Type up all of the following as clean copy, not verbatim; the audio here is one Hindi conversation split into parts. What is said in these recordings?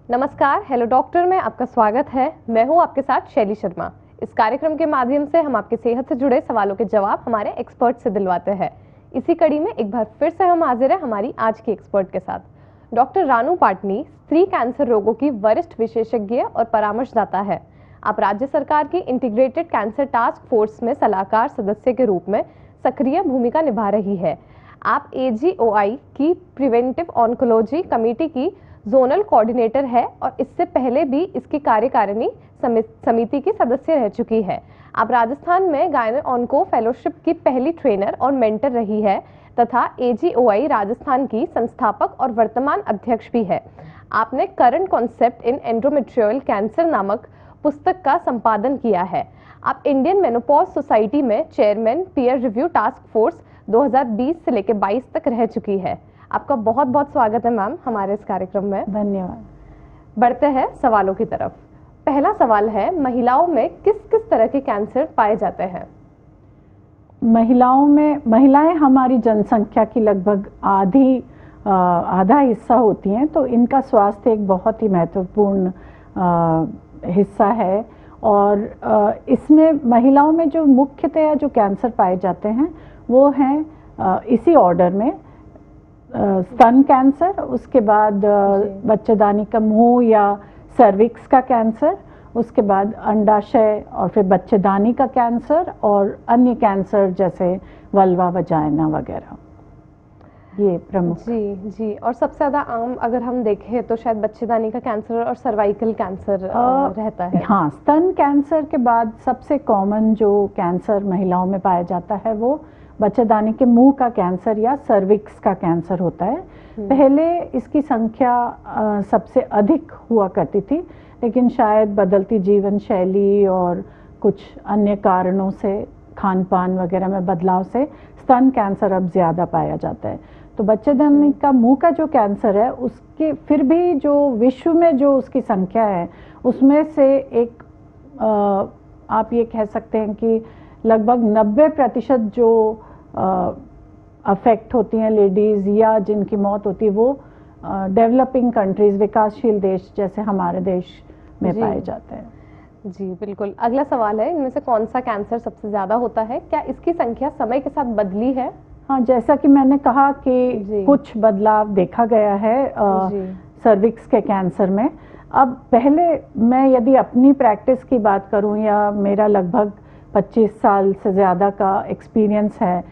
नमस्कार, हेलो डॉक्टर में आपका स्वागत है। मैं हूं आपके साथ शैली शर्मा। इस कार्यक्रम के माध्यम से हम आपकी सेहत से जुड़े सवालों के जवाब हमारे एक्सपर्ट से दिलवाते हैं। इसी कड़ी में एक बार फिर से हम हाजिर हैं हमारी आज की एक्सपर्ट के साथ। डॉक्टर रानू पाटनी स्त्री कैंसर रोगों की वरिष्ठ विशेषज्ञ और परामर्शदाता है। आप राज्य सरकार की इंटीग्रेटेड कैंसर टास्क फोर्स में सलाहकार सदस्य के रूप में सक्रिय भूमिका निभा रही है। आप AGOI की प्रिवेंटिव ऑन्कोलॉजी कमेटी की जोनल कोऑर्डिनेटर है और इससे पहले भी इसकी कार्यकारिणी समिति की सदस्य रह चुकी है। आप राजस्थान में गायनो ऑन्को फेलोशिप की पहली ट्रेनर और मेंटर रही है तथा AGOI राजस्थान की संस्थापक और वर्तमान अध्यक्ष भी है। आपने current concept in endometrial cancer नामक पुस्तक का संपादन किया है। आप इंडियन मेनोपॉज सोसाइटी में chairman peer review task force 2020 से लेकर 22 तक रह चुकी है। आपका बहुत बहुत स्वागत है मैम हमारे इस कार्यक्रम में। धन्यवाद। बढ़ते हैं सवालों की तरफ। पहला सवाल है, महिलाओं में किस किस तरह के कैंसर पाए जाते हैं? महिलाएं हमारी जनसंख्या की लगभग आधा हिस्सा होती हैं, तो इनका स्वास्थ्य एक बहुत ही महत्वपूर्ण हिस्सा है। और इसमें महिलाओं में जो मुख्यतया जो कैंसर पाए जाते हैं वो हैं इसी ऑर्डर में स्तन कैंसर, उसके बाद बच्चेदानी का मुंह या सर्विक्स का कैंसर, उसके बाद अंडाशय और फिर बच्चेदानी का कैंसर और अन्य कैंसर जैसे वल्वा वजाइना वगैरह, ये प्रमुख। जी। और सबसे ज़्यादा आम अगर हम देखें तो शायद बच्चेदानी का कैंसर और सर्वाइकल कैंसर रहता है। हाँ, स्तन कैंसर के बाद सबसे कॉमन जो कैंसर महिलाओं में पाया जाता है वो बच्चेदानी के मुंह का कैंसर या सर्विक्स का कैंसर होता है। पहले इसकी संख्या सबसे अधिक हुआ करती थी, लेकिन शायद बदलती जीवन शैली और कुछ अन्य कारणों से, खान पान वगैरह में बदलाव से स्तन कैंसर अब ज़्यादा पाया जाता है। तो बच्चेदानी का मुंह का जो कैंसर है उसके फिर भी जो विश्व में जो उसकी संख्या है उसमें से एक आप ये कह सकते हैं कि लगभग 90% जो अफेक्ट होती हैं लेडीज़ या जिनकी मौत होती है वो डेवलपिंग कंट्रीज़, विकासशील देश जैसे हमारे देश में पाए जाते हैं। जी बिल्कुल। अगला सवाल है, इनमें से कौन सा कैंसर सबसे ज़्यादा होता है? क्या इसकी संख्या समय के साथ बदली है? हाँ, जैसा कि मैंने कहा कि कुछ बदलाव देखा गया है सर्विक्स के कैंसर में। अब पहले मैं यदि अपनी प्रैक्टिस की बात करूं या मेरा लगभग 25 साल से ज़्यादा का एक्सपीरियंस है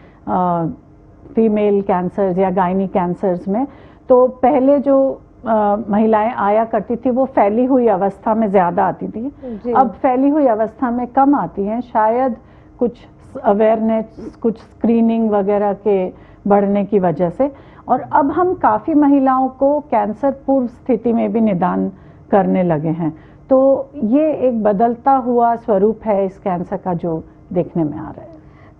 फीमेल कैंसर्स या गायनी कैंसर्स में, तो पहले जो महिलाएं आया करती थी वो फैली हुई अवस्था में ज़्यादा आती थी। अब फैली हुई अवस्था में कम आती हैं, शायद कुछ अवेयरनेस, कुछ स्क्रीनिंग वगैरह के बढ़ने की वजह से। और अब हम काफ़ी महिलाओं को कैंसर पूर्व स्थिति में भी निदान करने लगे हैं। तो ये एक बदलता हुआ स्वरूप है इस कैंसर का जो देखने में आ रहा है।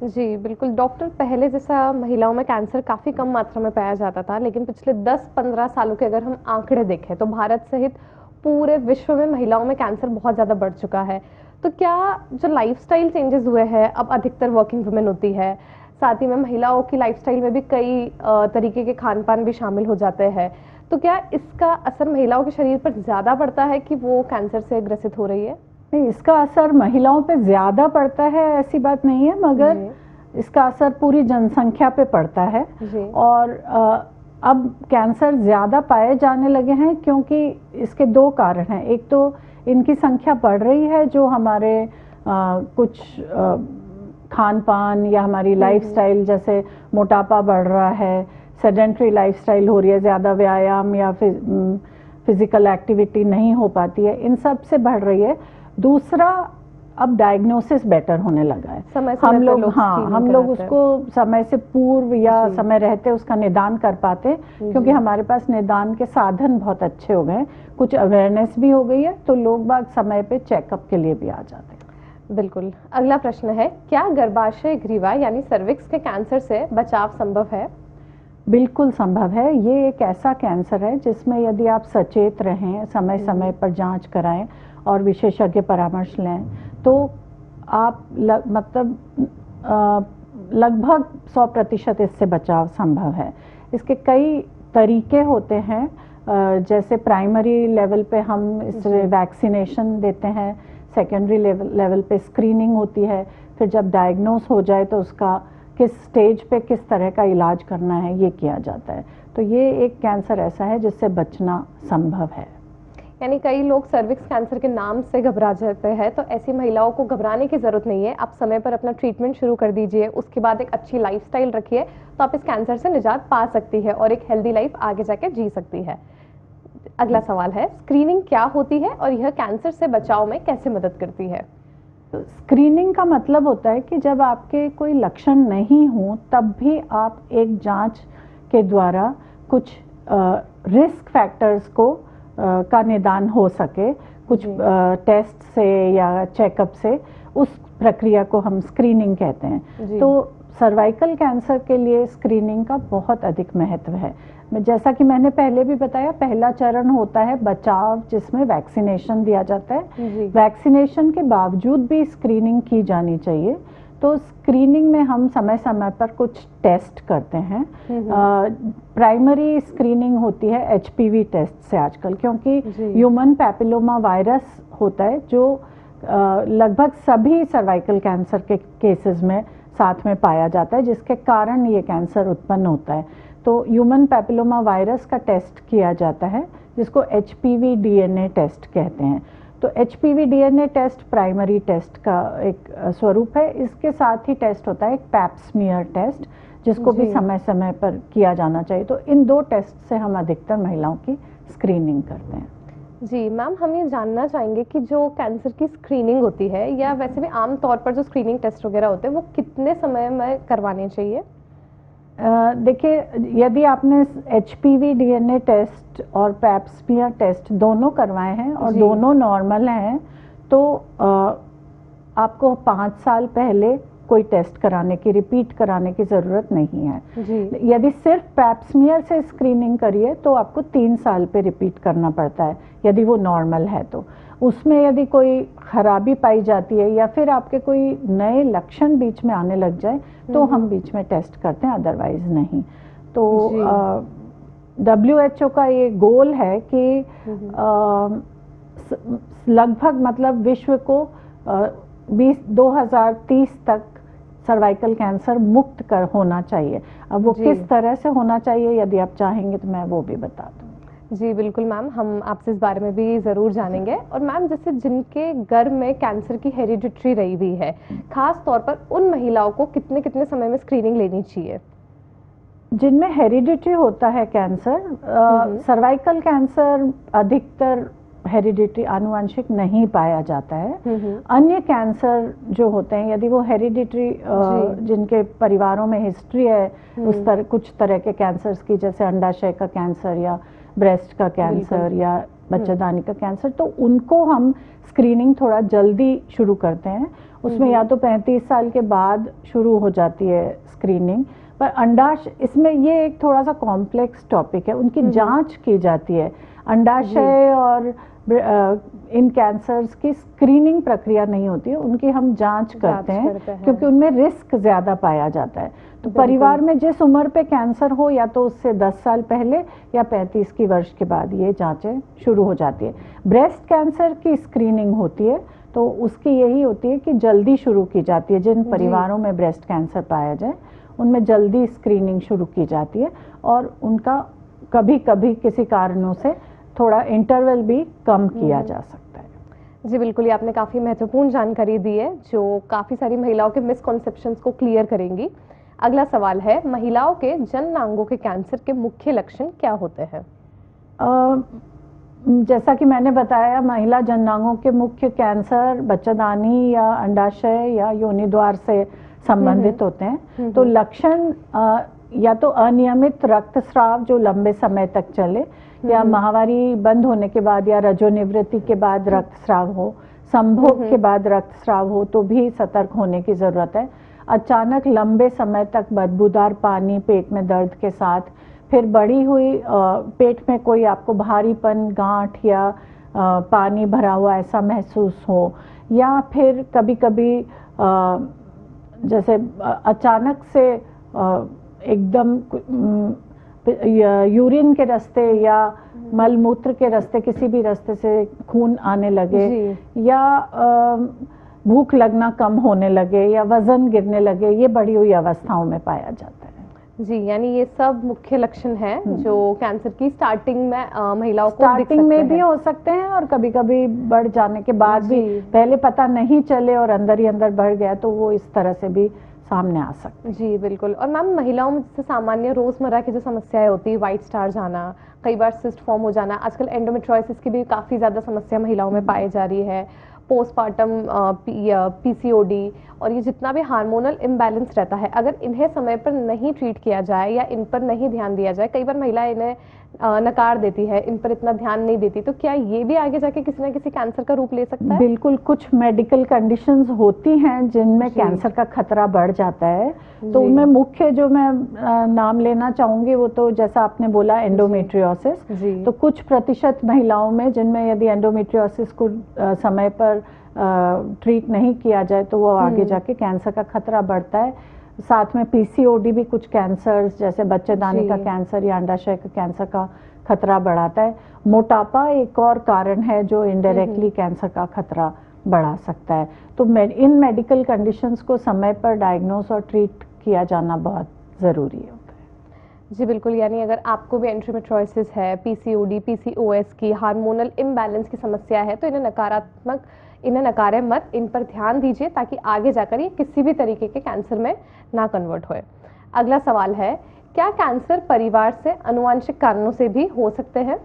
जी बिल्कुल डॉक्टर, पहले जैसा महिलाओं में कैंसर काफ़ी कम मात्रा में पाया जाता था, लेकिन पिछले 10-15 सालों के अगर हम आंकड़े देखें तो भारत सहित पूरे विश्व में महिलाओं में कैंसर बहुत ज़्यादा बढ़ चुका है। तो क्या जो लाइफस्टाइल चेंजेस हुए हैं, अब अधिकतर वर्किंग वुमेन होती है, साथ ही में महिलाओं की लाइफस्टाइल में भी कई तरीके के खान पान भी शामिल हो जाते हैं, तो क्या इसका असर महिलाओं के शरीर पर ज़्यादा पड़ता है कि वो कैंसर से ग्रसित हो रही है? नहीं, इसका असर महिलाओं पे ज़्यादा पड़ता है ऐसी बात नहीं है, मगर इसका असर पूरी जनसंख्या पे पड़ता है। और अब कैंसर ज़्यादा पाए जाने लगे हैं क्योंकि इसके दो कारण हैं। एक तो इनकी संख्या बढ़ रही है, जो हमारे कुछ खान पान या हमारी लाइफस्टाइल, जैसे मोटापा बढ़ रहा है, सेडेंटरी लाइफस्टाइल हो रही है, ज़्यादा व्यायाम या फिजिकल एक्टिविटी नहीं हो पाती है, इन सब से बढ़ रही है। दूसरा, अब डायग्नोसिस बेटर होने लगा है। हम लोग उसको समय से पूर्व या समय रहते उसका निदान कर पाते, क्योंकि हमारे पास निदान के साधन बहुत अच्छे हो गए, कुछ अवेयरनेस भी हो गई है, तो लोग बाग समय पे चेकअप के लिए भी आ जाते हैं। बिल्कुल। अगला प्रश्न है, क्या गर्भाशय ग्रीवा यानी सर्विक्स के कैंसर से बचाव संभव है? बिल्कुल संभव है। ये एक ऐसा कैंसर है जिसमें यदि आप सचेत रहें, समय समय पर जांच कराएं और विशेषज्ञ परामर्श लें, तो आप लगभग 100% इससे बचाव संभव है। इसके कई तरीके होते हैं जैसे प्राइमरी लेवल पे हम इस वैक्सीनेशन देते हैं, सेकेंडरी लेवल पे स्क्रीनिंग होती है, फिर जब डायग्नोस हो जाए तो उसका किस स्टेज पे किस तरह का इलाज करना है ये किया जाता है। तो ये एक कैंसर ऐसा है जिससे बचना संभव है। यानी कई लोग सर्विक्स कैंसर के नाम से घबरा जाते हैं, तो ऐसी महिलाओं को घबराने की जरूरत नहीं है। आप समय पर अपना ट्रीटमेंट शुरू कर दीजिए, उसके बाद एक अच्छी लाइफस्टाइल रखिए, तो आप इस कैंसर से निजात पा सकती है और एक हेल्दी लाइफ आगे जाके जी सकती है। अगला सवाल है, स्क्रीनिंग क्या होती है और यह कैंसर से बचाव में कैसे मदद करती है? स्क्रीनिंग का मतलब होता है कि जब आपके कोई लक्षण नहीं हो तब भी आप एक जांच के द्वारा कुछ रिस्क फैक्टर्स को का निदान हो सके, कुछ टेस्ट से या चेकअप से, उस प्रक्रिया को हम स्क्रीनिंग कहते हैं। तो सर्वाइकल कैंसर के लिए स्क्रीनिंग का बहुत अधिक महत्व है। जैसा कि मैंने पहले भी बताया, पहला चरण होता है बचाव, जिसमें वैक्सीनेशन दिया जाता है। वैक्सीनेशन के बावजूद भी स्क्रीनिंग की जानी चाहिए। तो स्क्रीनिंग में हम समय समय पर कुछ टेस्ट करते हैं। प्राइमरी स्क्रीनिंग होती है एचपीवी टेस्ट से आजकल, क्योंकि ह्यूमन पैपिलोमा वायरस होता है जो लगभग सभी सर्वाइकल कैंसर के केसेस में साथ में पाया जाता है, जिसके कारण ये कैंसर उत्पन्न होता है। तो ह्यूमन पैपिलोमा वायरस का टेस्ट किया जाता है, जिसको एचपीवी डीएनए टेस्ट कहते हैं। तो HPV DNA test primary test का एक स्वरूप है। इसके साथ ही टेस्ट होता है एक पैप स्मीयर टेस्ट, जिसको भी समय समय पर किया जाना चाहिए। तो इन दो टेस्ट से हम अधिकतर महिलाओं की स्क्रीनिंग करते हैं। जी मैम, हम ये जानना चाहेंगे कि जो कैंसर की स्क्रीनिंग होती है, या वैसे भी आम तौर पर जो स्क्रीनिंग टेस्ट वगैरह होते हैं, वो कितने समय में करवाने चाहिए? देखिए, यदि आपने एचपीवी डीएनए टेस्ट और पैप स्मीयर टेस्ट दोनों करवाए हैं और दोनों नॉर्मल हैं, तो आपको 5 साल पहले कोई टेस्ट कराने की, रिपीट कराने की ज़रूरत नहीं है। यदि सिर्फ पैप स्मीयर से स्क्रीनिंग करिए तो आपको 3 साल पे रिपीट करना पड़ता है, यदि वो नॉर्मल है। तो उसमें यदि कोई खराबी पाई जाती है या फिर आपके कोई नए लक्षण बीच में आने लग जाए तो हम बीच में टेस्ट करते हैं, अदरवाइज नहीं। तो WHO का ये गोल है कि लगभग मतलब विश्व को 2030 तक सर्वाइकल कैंसर मुक्त कर होना चाहिए। अब वो किस तरह से होना चाहिए, यदि आप चाहेंगे तो मैं वो भी बता दूँ। जी बिल्कुल मैम, हम आपसे इस बारे में भी ज़रूर जानेंगे। और मैम, जैसे जिनके घर में कैंसर की हेरिडिटरी रही हुई है, खास तौर पर उन महिलाओं को कितने कितने समय में स्क्रीनिंग लेनी चाहिए? जिनमें हेरिडिटरी होता है कैंसर, सर्वाइकल कैंसर अधिकतर हेरिडिटरी आनुवंशिक नहीं पाया जाता है। अन्य कैंसर जो होते हैं, यदि वो हेरिडिटरी जिनके परिवारों में हिस्ट्री है कुछ तरह के कैंसर्स की, जैसे अंडाशय का कैंसर या ब्रेस्ट का कैंसर या बच्चेदानी का कैंसर, तो उनको हम स्क्रीनिंग थोड़ा जल्दी शुरू करते हैं। उसमें या तो 35 साल के बाद शुरू हो जाती है स्क्रीनिंग। पर अंडाशय, इसमें ये एक थोड़ा सा कॉम्प्लेक्स टॉपिक है, उनकी जांच की जाती है। अंडाशय और इन कैंसर्स की स्क्रीनिंग प्रक्रिया नहीं होती है, उनकी हम जांच करते हैं क्योंकि उनमें रिस्क ज़्यादा पाया जाता है। तो परिवार में जिस उम्र पे कैंसर हो, या तो उससे 10 साल पहले या 35 की वर्ष के बाद ये जांचें शुरू हो जाती है। ब्रेस्ट कैंसर की स्क्रीनिंग होती है, तो उसकी यही होती है कि जल्दी शुरू की जाती है। जिन परिवारों में ब्रेस्ट कैंसर पाया जाए उनमें जल्दी स्क्रीनिंग शुरू की जाती है, और उनका कभी कभी किसी कारणों से थोड़ा इंटरवल भी कम किया जा सकता है। जी बिल्कुल, ये आपने काफ़ी महत्वपूर्ण जानकारी दी है जो काफ़ी सारी महिलाओं के मिसकॉन्सेप्शंस को क्लियर करेंगी। अगला सवाल है, महिलाओं के जननांगों के कैंसर के मुख्य लक्षण क्या होते हैं? जैसा कि मैंने बताया, महिला जननांगों के मुख्य कैंसर बच्चेदानी या अंडाशय या योनि द्वार से संबंधित होते हैं। तो लक्षण या तो अनियमित रक्तस्राव जो लंबे समय तक चले, या माहवारी बंद होने के बाद या रजोनिवृत्ति के बाद रक्तस्राव हो, संभोग के बाद रक्तस्राव हो, तो भी सतर्क होने की ज़रूरत है। अचानक लंबे समय तक बदबूदार पानी पेट में दर्द के साथ, फिर बढ़ी हुई पेट में कोई आपको भारीपन, गांठ या पानी भरा हुआ ऐसा महसूस हो, या फिर कभी कभी जैसे अचानक से एकदम यूरिन के रास्ते या मलमूत्र के रास्ते, किसी भी रास्ते से खून आने लगे, या भूख लगना कम होने लगे, या वजन गिरने लगे, ये बढ़ी हुई अवस्थाओं में पाया जाता है। जी, यानी ये सब मुख्य लक्षण हैं जो कैंसर की स्टार्टिंग में महिलाओं को स्टार्टिंग में भी हो सकते हैं और कभी कभी बढ़ जाने के बाद भी, पहले पता नहीं चले और अंदर ही अंदर बढ़ गया तो वो इस तरह से भी सामने आ सकते हैं। जी बिल्कुल। और मैम, महिलाओं में जैसे सामान्य रोजमर्रा की जो समस्याएं होती है, व्हाइट स्टार जाना, कई बार सिस्ट फॉर्म हो जाना, आजकल एंडोमेट्रियोसिस की भी काफ़ी ज़्यादा समस्या महिलाओं में पाई जा रही है, पोस्टपार्टम पीसीओडी, और ये जितना भी हार्मोनल इम्बैलेंस रहता है, अगर इन्हें समय पर नहीं ट्रीट किया जाए या इन पर नहीं ध्यान दिया जाए, कई बार महिलाएं इन्हें नकार देती है, इन पर इतना ध्यान नहीं देती, तो क्या ये भी आगे जाके किसी ना किसी कैंसर का रूप ले सकता है? बिल्कुल, कुछ मेडिकल कंडीशंस होती हैं जिनमें कैंसर का खतरा बढ़ जाता है, तो उनमें मुख्य जो मैं नाम लेना चाहूंगी वो तो जैसा आपने बोला एंडोमेट्रियोसिस। तो कुछ प्रतिशत महिलाओं में जिनमें यदि एंडोमेट्रियोसिस को समय पर ट्रीट नहीं किया जाए तो वो आगे जाके कैंसर का खतरा बढ़ता है। साथ में पीसीओडी भी कुछ कैंसर्स जैसे बच्चेदानी का कैंसर या अंडाशय का कैंसर का खतरा बढ़ाता है। मोटापा एक और कारण है जो इनडायरेक्टली कैंसर का खतरा बढ़ा सकता है। तो इन मेडिकल कंडीशंस को समय पर डायग्नोस और ट्रीट किया जाना बहुत ज़रूरी होता है। जी बिल्कुल, यानी अगर आपको भी एंडोमेट्रियोसिस है, पीसीओडी, पीसीओएस की हार्मोनल इम्बैलेंस की समस्या है, तो इन्हें नकारें मत, इन पर ध्यान दीजिए ताकि आगे जाकर ये किसी भी तरीके के कैंसर में ना कन्वर्ट होए। अगला सवाल है, क्या कैंसर परिवार से आनुवंशिक कारणों से भी हो सकते हैं?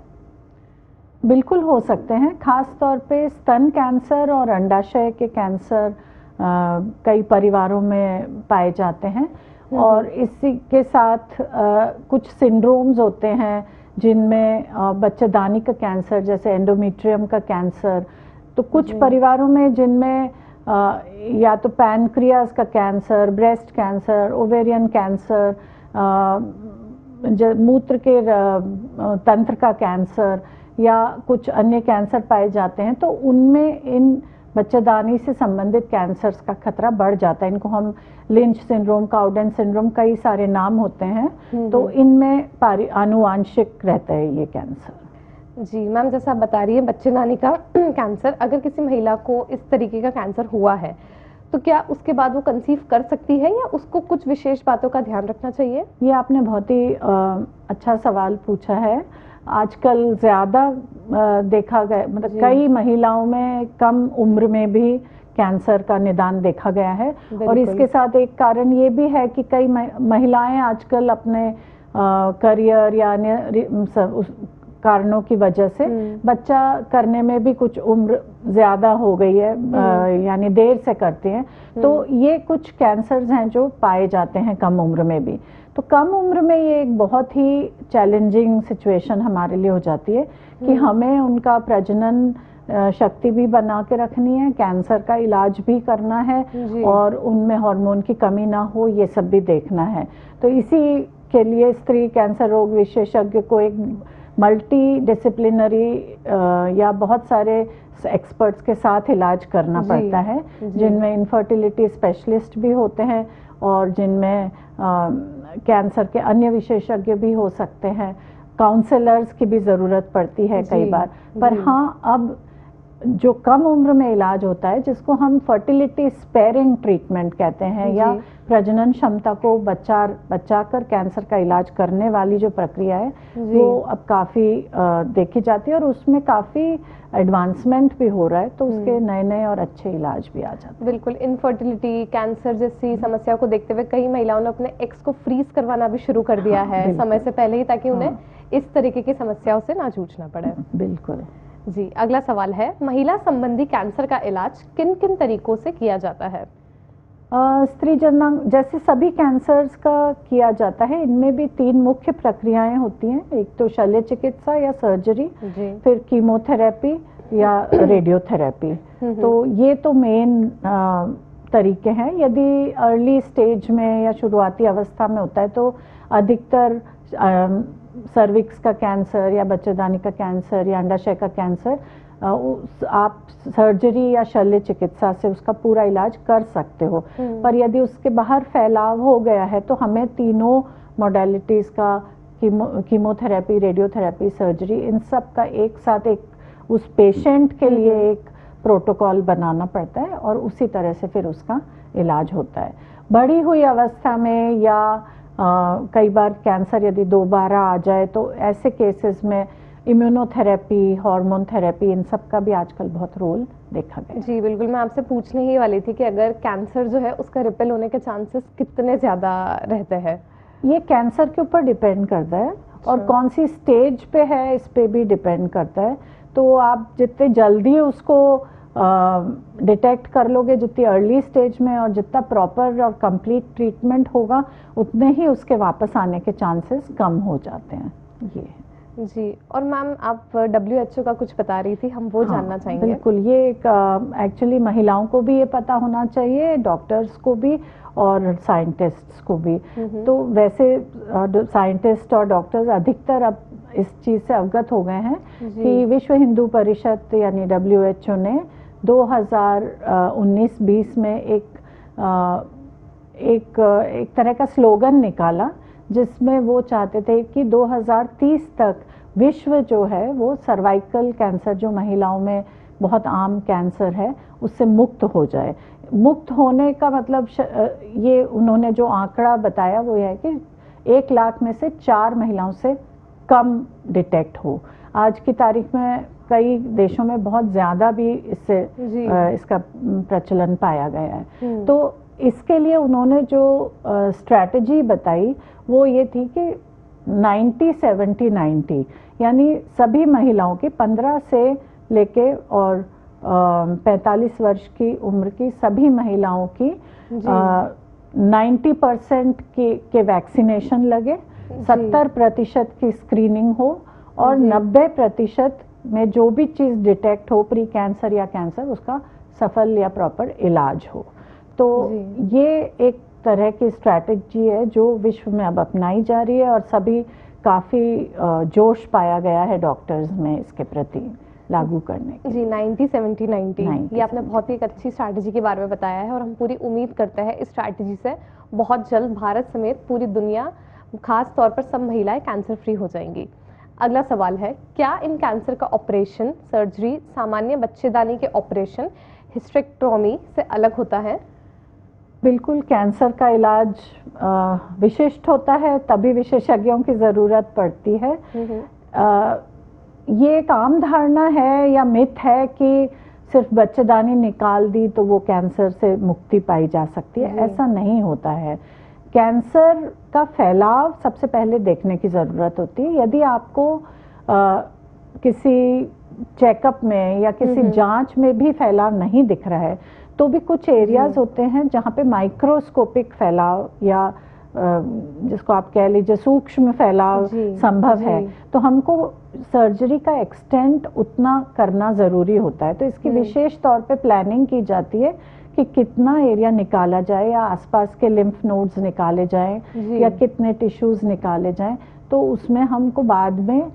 बिल्कुल हो सकते हैं, खास तौर पे स्तन कैंसर और अंडाशय के कैंसर कई परिवारों में पाए जाते हैं। और इसी के साथ कुछ सिंड्रोम्स होते हैं जिनमें बच्चेदानी का कैंसर जैसे एंडोमेट्रियम का कैंसर, तो कुछ परिवारों में जिनमें या तो पैनक्रियास का cancer, breast cancer, ovarian cancer, मूत्र के तंत्र का कैंसर या कुछ अन्य कैंसर पाए जाते हैं, तो उनमें इन बच्चेदानी से संबंधित कैंसर्स का खतरा बढ़ जाता है। इनको हम लिंच सिंड्रोम, काउडेन सिंड्रोम, कई सारे नाम होते हैं, तो इनमें आनुवांशिक रहता है ये कैंसर। जी मैम, जैसा आप बता रही है बच्चेदानी का कैंसर, अगर किसी महिला को इस तरीके का कैंसर हुआ है तो क्या उसके बाद वो कंसीव कर सकती है या उसको कुछ विशेष बातों का ध्यान रखना चाहिए? ये आपने बहुत ही अच्छा सवाल पूछा है। आजकल ज़्यादा देखा गया, मतलब कई महिलाओं में कम उम्र में भी कैंसर का निदान देखा गया है। और इसके साथ एक कारण ये भी है कि कई महिलाएं आजकल अपने करियर या अन्य कारणों की वजह से बच्चा करने में भी कुछ उम्र ज़्यादा हो गई है, यानी देर से करते हैं, तो ये कुछ कैंसर्स हैं जो पाए जाते हैं कम उम्र में भी। तो कम उम्र में ये एक बहुत ही चैलेंजिंग सिचुएशन हमारे लिए हो जाती है कि हमें उनका प्रजनन शक्ति भी बना के रखनी है, कैंसर का इलाज भी करना है और उनमें हार्मोन की कमी ना हो, ये सब भी देखना है। तो इसी के लिए स्त्री कैंसर रोग विशेषज्ञ को एक मल्टी डिसिप्लिनरी या बहुत सारे एक्सपर्ट्स के साथ इलाज करना पड़ता है, जिनमें इनफर्टिलिटी स्पेशलिस्ट भी होते हैं और जिनमें कैंसर के अन्य विशेषज्ञ भी हो सकते हैं, काउंसलर्स की भी ज़रूरत पड़ती है कई बार। पर हाँ, अब जो कम उम्र में इलाज होता है जिसको हम फर्टिलिटी स्पेयरिंग ट्रीटमेंट कहते हैं या प्रजनन क्षमता को बचाकर कैंसर का इलाज करने वाली जो प्रक्रिया है वो अब काफ़ी देखी जाती है और उसमें काफ़ी एडवांसमेंट भी हो रहा है, तो उसके नए नए और अच्छे इलाज भी आ जाते हैं। बिल्कुल, इनफर्टिलिटी, कैंसर जैसी समस्याओं को देखते हुए कई महिलाओं ने अपने एक्स को फ्रीज करवाना भी शुरू कर दिया है समय से पहले ही, ताकि उन्हें इस तरीके की समस्याओं से ना जूझना पड़े। बिल्कुल जी, अगला सवाल है, महिला संबंधी कैंसर का इलाज किन किन तरीकों से किया जाता है? स्त्री जननांग जैसे सभी कैंसर्स का किया जाता है, इनमें भी 3 मुख्य प्रक्रियाएं होती हैं। एक तो शल्य चिकित्सा या सर्जरी, फिर कीमोथेरेपी या रेडियोथेरेपी। तो ये तो मेन तरीके हैं। यदि अर्ली स्टेज में या शुरुआती अवस्था में होता है तो अधिकतर सर्विक्स का कैंसर या बच्चेदानी का कैंसर या अंडाशय का कैंसर आप सर्जरी या शल्य चिकित्सा से उसका पूरा इलाज कर सकते हो। पर यदि उसके बाहर फैलाव हो गया है तो हमें तीनों मोडेलिटीज़ का कीमोथेरेपी, रेडियोथेरेपी, सर्जरी, इन सब का एक साथ एक उस पेशेंट के लिए एक प्रोटोकॉल बनाना पड़ता है और उसी तरह से फिर उसका इलाज होता है। बढ़ी हुई अवस्था में या कई बार कैंसर यदि दोबारा आ जाए तो ऐसे केसेस में इम्यूनोथेरेपी, हार्मोन थेरेपी, इन सब का भी आजकल बहुत रोल देखा गया। जी बिल्कुल, मैं आपसे पूछने ही वाली थी कि अगर कैंसर जो है उसका रिपेल होने के चांसेस कितने ज़्यादा रहते हैं? ये कैंसर के ऊपर डिपेंड करता है और कौन सी स्टेज पे है इस पे भी डिपेंड करता है। तो आप जितने जल्दी उसको डिटेक्ट कर लोगे, जितनी अर्ली स्टेज में, और जितना प्रॉपर और कंप्लीट ट्रीटमेंट होगा, उतने ही उसके वापस आने के चांसेस कम हो जाते हैं। ये जी, और मैम आप WHO का कुछ बता रही थी, हम वो जानना चाहेंगे। बिल्कुल, ये एक एक्चुअली महिलाओं को भी ये पता होना चाहिए, डॉक्टर्स को भी और साइंटिस्ट्स को भी। तो वैसे साइंटिस्ट और डॉक्टर्स अधिकतर अब इस चीज़ से अवगत हो गए हैं कि विश्व हिंदू परिषद यानी WHO ने 2019-20 में एक तरह का स्लोगन निकाला जिसमें वो चाहते थे कि 2030 तक विश्व जो है वो सर्वाइकल कैंसर, जो महिलाओं में बहुत आम कैंसर है, उससे मुक्त हो जाए। मुक्त होने का मतलब ये उन्होंने जो आंकड़ा बताया वो ये है कि 1 लाख में से 4 महिलाओं से कम डिटेक्ट हो। आज की तारीख में कई देशों में बहुत ज़्यादा भी इसका प्रचलन पाया गया है। तो इसके लिए उन्होंने जो स्ट्रैटेजी बताई वो ये थी कि 90-70-90 यानी सभी महिलाओं की 15 से लेके और 45 वर्ष की उम्र की सभी महिलाओं की 90% के वैक्सीनेशन लगे, 70% की स्क्रीनिंग हो और 90% में जो भी चीज़ डिटेक्ट हो, प्री कैंसर या कैंसर, उसका सफल या प्रॉपर इलाज हो। तो ये एक तरह की स्ट्रैटेजी है जो विश्व में अब अपनाई जा रही है और सभी काफ़ी जोश पाया गया है डॉक्टर्स में इसके प्रति लागू करने के। जी, 90-70-90 ये आपने बहुत ही एक अच्छी स्ट्रैटेजी के बारे में बताया है और हम पूरी उम्मीद करते हैं इस स्ट्रैटेजी से बहुत जल्द भारत समेत पूरी दुनिया, खास तौर पर सब महिलाएं कैंसर फ्री हो जाएंगी। अगला सवाल है, क्या इन कैंसर का ऑपरेशन, सर्जरी सामान्य बच्चेदानी के ऑपरेशन, हिस्टेरेक्टोमी से अलग होता है? बिल्कुल, कैंसर का इलाज विशिष्ट होता है, तभी विशेषज्ञों की ज़रूरत पड़ती है। ये एक आम धारणा है या मिथ है कि सिर्फ बच्चेदानी निकाल दी तो वो कैंसर से मुक्ति पाई जा सकती है। ऐसा नहीं होता है। कैंसर का फैलाव सबसे पहले देखने की ज़रूरत होती है। यदि आपको किसी चेकअप में या किसी जांच में भी फैलाव नहीं दिख रहा है तो भी कुछ एरियाज होते हैं जहाँ पे माइक्रोस्कोपिक फैलाव या जिसको आप कह लीजिए सूक्ष्म फैलाव संभव है, तो हमको सर्जरी का एक्सटेंट उतना करना ज़रूरी होता है। तो इसकी विशेष तौर पे प्लानिंग की जाती है कि कितना एरिया निकाला जाए या आसपास के लिम्फ नोड्स निकाले जाएं या कितने टिश्यूज निकाले जाएं, तो उसमें हमको बाद में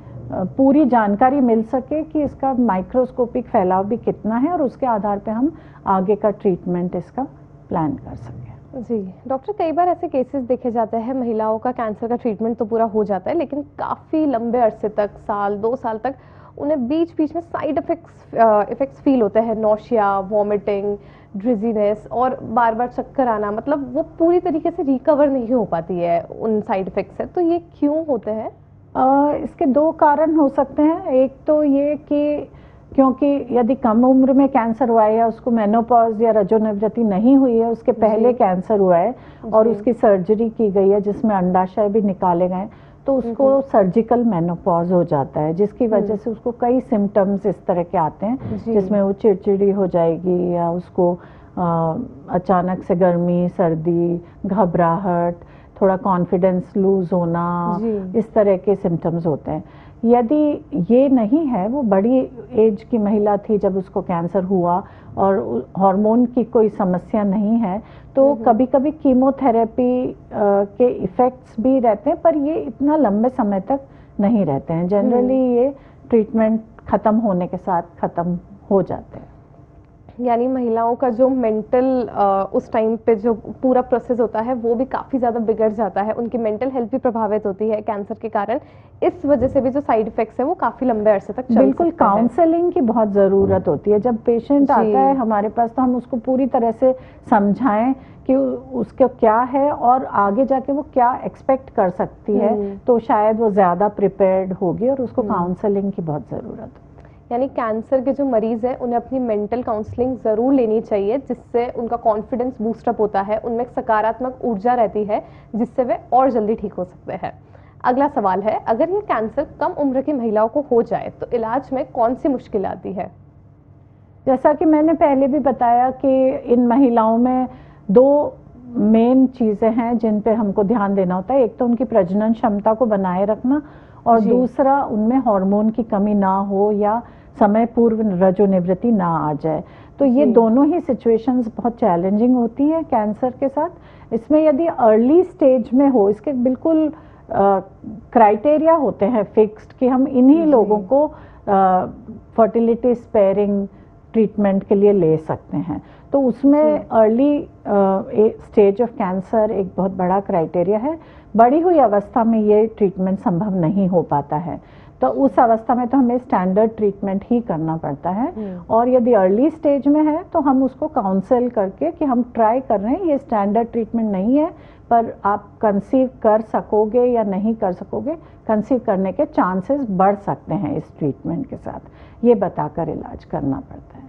पूरी जानकारी मिल सके कि इसका माइक्रोस्कोपिक फैलाव भी कितना है और उसके आधार पे हम आगे का ट्रीटमेंट इसका प्लान कर सकें। जी डॉक्टर, कई बार ऐसे केसेस देखे जाते हैं महिलाओं का कैंसर का ट्रीटमेंट तो पूरा हो जाता है लेकिन काफ़ी लंबे अरसे तक, 1-2 साल तक उन्हें बीच बीच में साइड इफेक्ट्स फील होते हैं, नौशिया, वॉमिटिंग, ड्रिजीनेस और बार बार चक्कर आना, मतलब वो पूरी तरीके से रिकवर नहीं हो पाती है उन साइड इफेक्ट से। तो ये क्यों होते हैं? इसके 2 कारण हो सकते हैं। एक तो ये कि क्योंकि यदि कम उम्र में कैंसर हुआ है या उसको मेनोपॉज या रजोनिवृत्ति नहीं हुई है, उसके पहले कैंसर हुआ है और उसकी सर्जरी की गई है जिसमें अंडाशय भी निकाले गए, तो उसको सर्जिकल मेनोपॉज हो जाता है, जिसकी वजह से उसको कई सिम्टम्स इस तरह के आते हैं जिसमें वो चिड़चिड़ी हो जाएगी या उसको अचानक से गर्मी, सर्दी, घबराहट, थोड़ा कॉन्फिडेंस लूज होना, इस तरह के सिम्टम्स होते हैं। यदि ये नहीं है, वो बड़ी एज की महिला थी जब उसको कैंसर हुआ और हार्मोन की कोई समस्या नहीं है, तो कभी कभी कीमोथेरेपी के इफ़ेक्ट्स भी रहते हैं, पर ये इतना लंबे समय तक नहीं रहते हैं। जनरली ये ट्रीटमेंट ख़त्म होने के साथ ख़त्म हो जाते हैं। यानी महिलाओं का जो मेंटल उस टाइम पे जो पूरा प्रोसेस होता है वो भी काफ़ी ज़्यादा बिगड़ जाता है, उनकी मेंटल हेल्थ भी प्रभावित होती है कैंसर के कारण। इस वजह से भी जो साइड इफेक्ट्स है वो काफ़ी लंबे अरसे तक चल बिल्कुल सकते हैं। काउंसलिंग की बहुत ज़रूरत होती है। जब पेशेंट आता है हमारे पास तो हम उसको पूरी तरह से समझाएं कि उसका क्या है और आगे जाके वो क्या एक्सपेक्ट कर सकती है, तो शायद वो ज़्यादा प्रिपेयर्ड होगी और उसको काउंसलिंग की बहुत ज़रूरत है। यानी कैंसर के जो मरीज हैं उन्हें अपनी मेंटल काउंसलिंग ज़रूर लेनी चाहिए, जिससे उनका कॉन्फिडेंस बूस्टअप होता है, उनमें एक सकारात्मक ऊर्जा रहती है, जिससे वे और जल्दी ठीक हो सकते हैं। अगला सवाल है, अगर ये कैंसर कम उम्र की महिलाओं को हो जाए तो इलाज में कौन सी मुश्किल आती है? जैसा कि मैंने पहले भी बताया कि इन महिलाओं में 2 मेन चीज़ें हैं जिन पे हमको ध्यान देना होता है। एक तो उनकी प्रजनन क्षमता को बनाए रखना और दूसरा उनमें हार्मोन की कमी ना हो या समय पूर्व रजोनिवृत्ति ना आ जाए। तो ये दोनों ही सिचुएशंस बहुत चैलेंजिंग होती है कैंसर के साथ। इसमें यदि अर्ली स्टेज में हो, इसके बिल्कुल क्राइटेरिया होते हैं फिक्स्ड कि हम इन्हीं लोगों को फर्टिलिटी स्पेयरिंग ट्रीटमेंट के लिए ले सकते हैं। तो उसमें अर्ली स्टेज ऑफ कैंसर एक बहुत बड़ा क्राइटेरिया है। बढ़ी हुई अवस्था में ये ट्रीटमेंट संभव नहीं हो पाता है, तो उस अवस्था में तो हमें स्टैंडर्ड ट्रीटमेंट ही करना पड़ता है। और यदि अर्ली स्टेज में है तो हम उसको काउंसल करके कि हम ट्राई कर रहे हैं, ये स्टैंडर्ड ट्रीटमेंट नहीं है पर आप कंसीव कर सकोगे या नहीं कर सकोगे, कंसीव करने के चांसेस बढ़ सकते हैं इस ट्रीटमेंट के साथ, ये बताकर इलाज करना पड़ता है।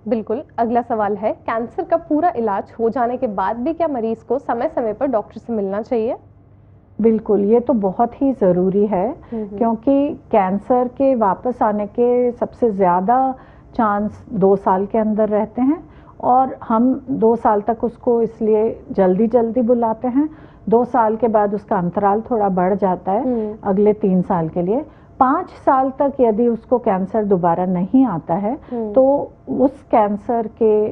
बिल्कुल। अगला सवाल है, कैंसर का पूरा इलाज हो जाने के बाद भी क्या मरीज को समय समय पर डॉक्टर से मिलना चाहिए? बिल्कुल, ये तो बहुत ही ज़रूरी है क्योंकि कैंसर के वापस आने के सबसे ज़्यादा चांस 2 साल के अंदर रहते हैं और हम 2 साल तक उसको इसलिए जल्दी जल्दी बुलाते हैं। 2 साल के बाद उसका अंतराल थोड़ा बढ़ जाता है अगले 3 साल के लिए। 5 साल तक यदि उसको कैंसर दोबारा नहीं आता है तो उस कैंसर के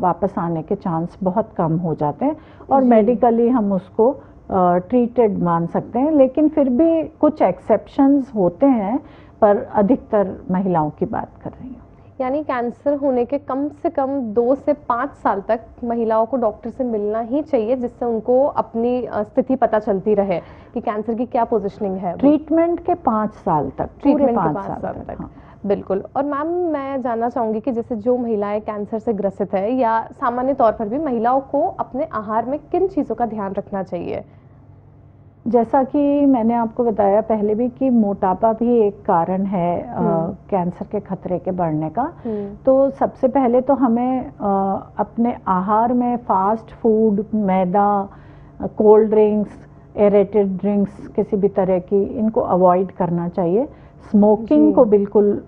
वापस आने के चांस बहुत कम हो जाते हैं और मेडिकली हम उसको ट्रीटेड मान सकते हैं। लेकिन फिर भी कुछ एक्सेप्शंस होते हैं, पर अधिकतर महिलाओं की बात कर रही हूँ। यानी कैंसर होने के कम से कम 2 से 5 साल तक महिलाओं को डॉक्टर से मिलना ही चाहिए, जिससे उनको अपनी स्थिति पता चलती रहे कि कैंसर की क्या पोजीशनिंग है। ट्रीटमेंट के 5 साल तक, पूरे 5 साल तक। हाँ। बिल्कुल। और मैम, मैं जानना चाहूँगी कि जैसे जो महिलाएं कैंसर से ग्रसित है या सामान्य तौर पर भी महिलाओं को अपने आहार में किन चीज़ों का ध्यान रखना चाहिए? जैसा कि मैंने आपको बताया पहले भी कि मोटापा भी एक कारण है कैंसर के खतरे के बढ़ने का। तो सबसे पहले तो हमें अपने आहार में फास्ट फूड, मैदा, कोल्ड ड्रिंक्स, एरेटेड ड्रिंक्स किसी भी तरह की, इनको अवॉइड करना चाहिए। स्मोकिंग को बिल्कुल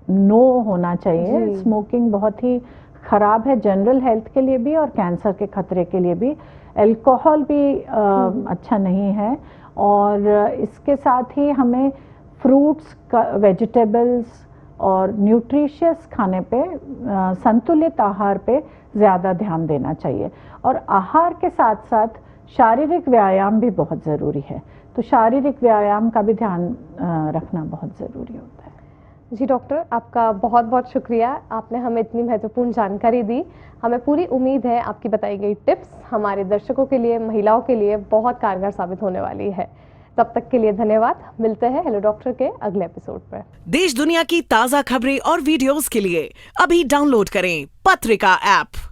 नो होना चाहिए। स्मोकिंग बहुत ही ख़राब है जनरल हेल्थ के लिए भी और कैंसर के खतरे के लिए भी। अल्कोहल भी अच्छा नहीं है। और इसके साथ ही हमें फ्रूट्स, वेजिटेबल्स और न्यूट्रिशियस खाने पे, संतुलित आहार पे ज़्यादा ध्यान देना चाहिए। और आहार के साथ साथ शारीरिक व्यायाम भी बहुत ज़रूरी है, तो शारीरिक व्यायाम का भी ध्यान रखना बहुत ज़रूरी होता है। जी डॉक्टर, आपका बहुत बहुत शुक्रिया, आपने हमें इतनी महत्वपूर्ण जानकारी दी। हमें पूरी उम्मीद है आपकी बताई गई टिप्स हमारे दर्शकों के लिए, महिलाओं के लिए बहुत कारगर साबित होने वाली है। तब तक के लिए धन्यवाद। मिलते हैं हेलो डॉक्टर के अगले एपिसोड पर। देश दुनिया की ताज़ा खबरें और वीडियोस के लिए अभी डाउनलोड करें पत्रिका ऐप।